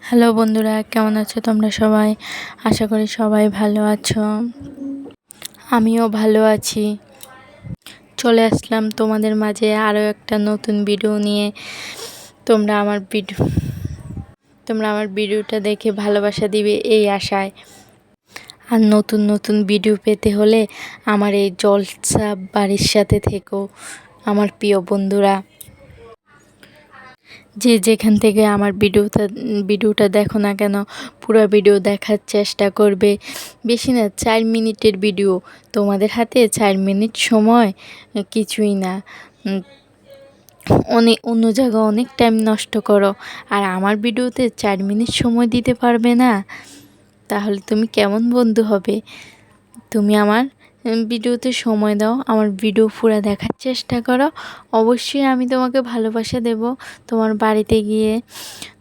Hello বন্ধুরা, কেমন আছো তোমরা সবাই? আশা করি সবাই ভালো আছো। আমিও ভালো আছি। চলে আসলাম তোমাদের মাঝে আরও একটা নতুন ভিডিও নিয়ে। তোমরা আমার ভিডিওটা দেখে ভালোবাসা দিবে এই আশায়। আর নতুন নতুন ভিডিও পেতে হলে আমার এই জলসা বাড়ির সাথে থেকো আমার প্রিয় বন্ধুরা। যে যেখান থেকে আমার ভিডিওটা দেখো না কেন, পুরো ভিডিও দেখার চেষ্টা করবে। বেশি না, 4 মিনিটের ভিডিও। তোমাদের হাতে 4 মিনিট সময় কিছুই না। অন্য জায়গায় অনেক টাইম নষ্ট করো, আর আমার ভিডিওতে 4 মিনিট সময় দিতে পারবে না? তাহলে তুমি কেমন বন্ধু হবে? তুমি আমার ভিডিওতে সময় দাও, আমার ভিডিও পুরো দেখার চেষ্টা করো। অবশ্যই আমি তোমাকে ভালোবাসা দেব। তোমার বাড়িতে গিয়ে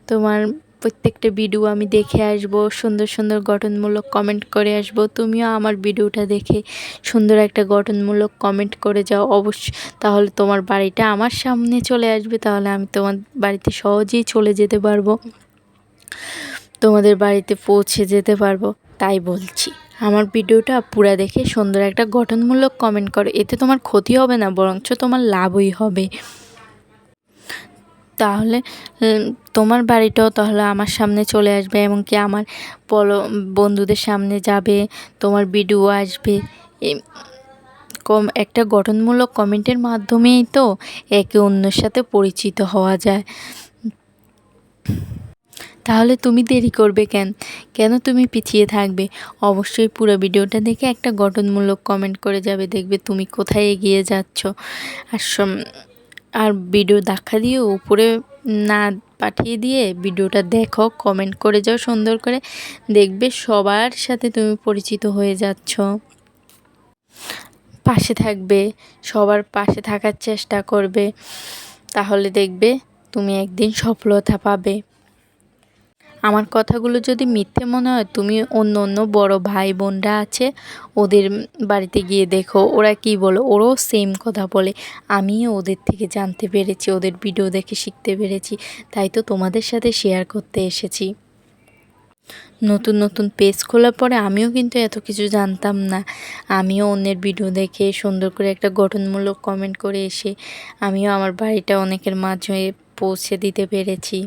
তোমার প্রত্যেকটা ভিডিও আমি দেখে আসব, সুন্দর সুন্দর গঠনমূলক কমেন্ট করে আসব। তুমিও আমার ভিডিওটা দেখে সুন্দর একটা গঠনমূলক কমেন্ট করে যাও অবশ্যই। তাহলে তোমার বাড়িটা আমার সামনে চলে আসবে, তাহলে আমি তোমার বাড়িতে সহজেই চলে যেতে পারবো, তোমাদের বাড়িতে পৌঁছে যেতে পারবো। তাই বলছি, আমার ভিডিওটা পুরো দেখে সুন্দর একটা গঠনমূলক কমেন্ট করো। এতে তোমার ক্ষতি হবে না, বরঞ্চ তোমার লাভই হবে। তাহলে তোমার বাড়িটাও তাহলে আমার সামনে চলে আসবে, এমনকি আমার বন্ধুদের সামনে যাবে, তোমার ভিডিও আসবে। একটা গঠনমূলক কমেন্টের মাধ্যমেই তো একে অন্যের সাথে পরিচিত হওয়া যায়। তাহলে তুমি দেরি করবে কেন তুমি পিছিয়ে থাকবে? অবশ্যই পুরো ভিডিওটা দেখে একটা গঠনমূলক কমেন্ট করে যাবে, দেখবে তুমি কোথায় এগিয়ে যাচ্ছ। আর ভিডিও দেখা দিয়ে উপরে না পাঠিয়ে দিয়ে ভিডিওটা দেখো, কমেন্ট করে যাও সুন্দর করে, দেখবে সবার সাথে তুমি পরিচিত হয়ে যাচ্ছ। পাশে থাকবে, সবার পাশে থাকার চেষ্টা করবে, তাহলে দেখবে তুমি একদিন সফলতা পাবে। আমার কথাগুলো যদি মিথ্যে মনে হয়, তুমি অন্য বড় ভাই বোনরা আছে, ওদের বাড়িতে গিয়ে দেখো ওরা কি বলে। ওরাও সেম কথা বলে। আমিও ওদের থেকে জানতে পেরেছি, ওদের ভিডিও দেখে শিখতে পেরেছি। তাই তো তোমাদের সাথে শেয়ার করতে এসেছি। নতুন নতুন পেজ খোলার পরে আমিও কিন্তু এত কিছু জানতাম না। আমিও অন্যের ভিডিও দেখে সুন্দর করে একটা গঠনমূলক কমেন্ট করে এসে আমিও আমার বাড়িটা অনেকের মাঝে পৌঁছে দিতে পেরেছি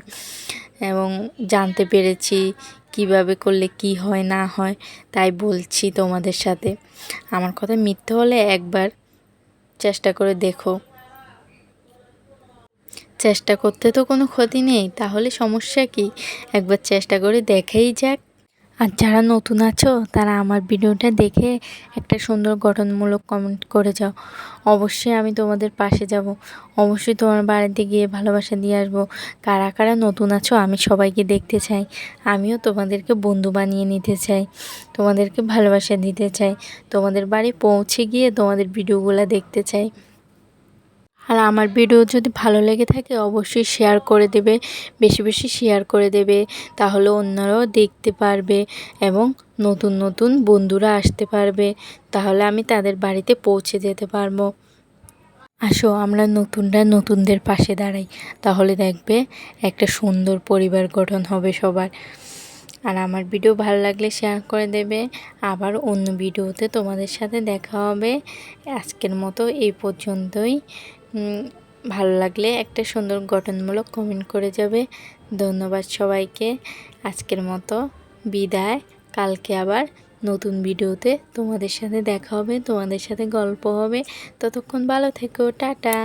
এবং জানতে পেরেছি কিভাবে করলে কি হয় না হয়। তাই বলছি তোমাদের সাথে, আমার কথা মিথ্যে হলে একবার চেষ্টা করে দেখো। চেষ্টা করতে তো কোনো ক্ষতি নেই, তাহলে সমস্যা কি? একবার চেষ্টা করে দেখাই যাক। আর যারা নতুন আছো তারা আমার ভিডিওটা দেখে একটা সুন্দর গঠনমূলক কমেন্ট করে যাও। অবশ্যই আমি তোমাদের পাশে যাব, অবশ্যই তোমার বাড়িতে গিয়ে ভালোবাসা দিয়ে আসবো। কারা কারা নতুন আছো আমি সবাইকে দেখতে চাই। আমিও তোমাদেরকে বন্ধু বানিয়ে নিতে চাই, তোমাদেরকে ভালোবাসা দিতে চাই, তোমাদের বাড়ি পৌঁছে গিয়ে তোমাদের ভিডিওগুলো দেখতে চাই। আর আমার ভিডিও যদি ভালো লেগে থাকে অবশ্যই শেয়ার করে দেবে, বেশি বেশি শেয়ার করে দেবে, তাহলে অন্যরাও দেখতে পারবে এবং নতুন নতুন বন্ধুরা আসতে পারবে, তাহলে আমি তাদের বাড়িতে পৌঁছে যেতে পারবো। আসো আমরা নতুনরা নতুনদের পাশে দাঁড়াই, তাহলে দেখবে একটা সুন্দর পরিবার গঠন হবে সবার। আর আমার ভিডিও ভালো লাগলে শেয়ার করে দেবে। আবার অন্য ভিডিওতে তোমাদের সাথে দেখা হবে। আজকের মতো এই পর্যন্তই। ভালো লাগলে একটা সুন্দর গঠনমূলক কমেন্ট করে যাবে। ধন্যবাদ সবাইকে। আজকের মতো বিদায়। কালকে আবার নতুন ভিডিওতে তোমাদের সাথে দেখা হবে, তোমাদের সাথে গল্প হবে। ততক্ষণ ভালো থেকো, টাটা।